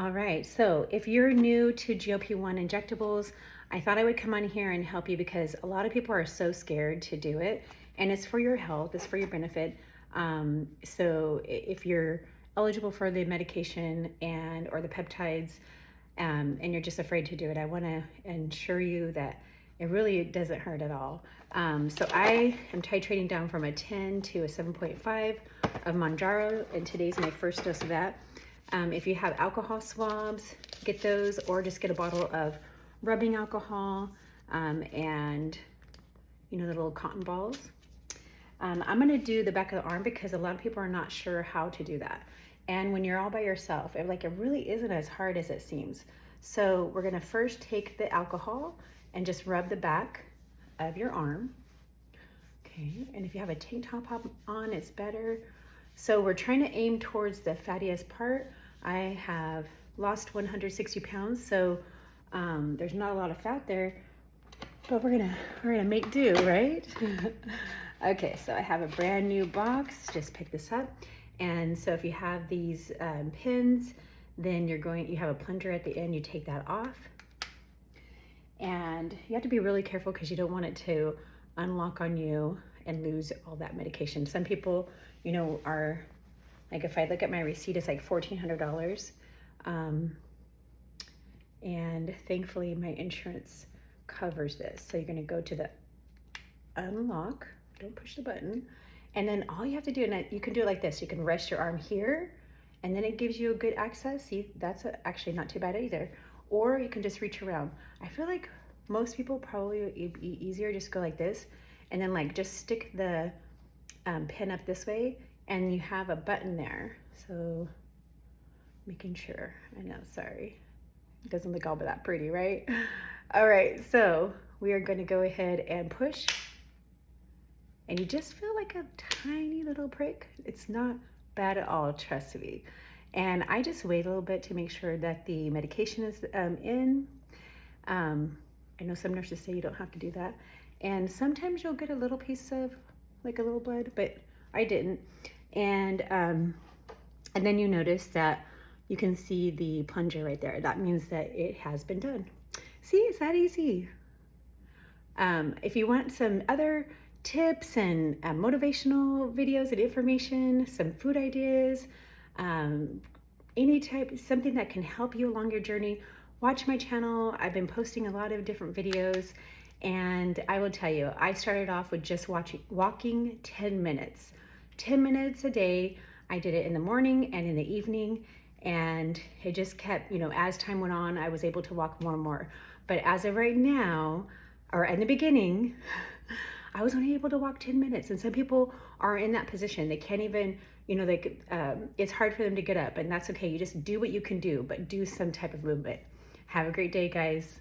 All right, so if you're new to GLP-1 injectables, I thought I would come on here and help you because a lot of people are so scared to do it, and it's for your health, it's for your benefit. So if you're eligible for the medication or the peptides, and you're just afraid to do it, I want to ensure you that it really doesn't hurt at all. So I am titrating down from a 10 to a 7.5 of Mounjaro, and today's my first dose of that. If you have alcohol swabs, get those, or just get a bottle of rubbing alcohol, and the little cotton balls. I'm gonna do the back of the arm because a lot of people are not sure how to do that. And when you're all by yourself, it really isn't as hard as it seems. So we're gonna first take the alcohol and just rub the back of your arm. Okay, and if you have a tank top on, it's better. So we're trying to aim towards the fattiest part. I have lost 160 pounds, so there's not a lot of fat there, but we're gonna make do, right? Okay, so I have a brand new box. Just pick this up, and so if you have these pins, then you have a plunger at the end. You take that off, and you have to be really careful because you don't want it to unlock on you and lose all that medication. Some people, are like, if I look at my receipt, it's like $1,400. And thankfully my insurance covers this. So you're gonna go to the unlock, don't push the button. And then all you have to do, and you can do it like this, you can rest your arm here, and then it gives you a good access. See, that's actually not too bad either. Or you can just reach around. I feel like most people probably it'd be easier just go like this, and then just stick the pin up this way, and you have a button there. So making sure, I know, sorry. It doesn't look all that pretty, right? All right, so we are gonna go ahead and push, and you just feel like a tiny little prick. It's not bad at all, trust me. And I just wait a little bit to make sure that the medication is in. I know some nurses say you don't have to do that. And sometimes you'll get a little piece of, like a little blood, but I didn't. And then you notice that you can see the plunger right there. That means that it has been done. See, it's that easy. If you want some other tips and motivational videos and information, some food ideas, something that can help you along your journey, watch my channel. I've been posting a lot of different videos, and I will tell you, I started off with just walking 10 minutes. 10 minutes a day. I did it in the morning and in the evening, and it just kept, as time went on, I was able to walk more and more. But as of right now, or in the beginning, I was only able to walk 10 minutes. And some people are in that position. They can't even, it's hard for them to get up, and that's okay. You just do what you can do, but do some type of movement. Have a great day, guys.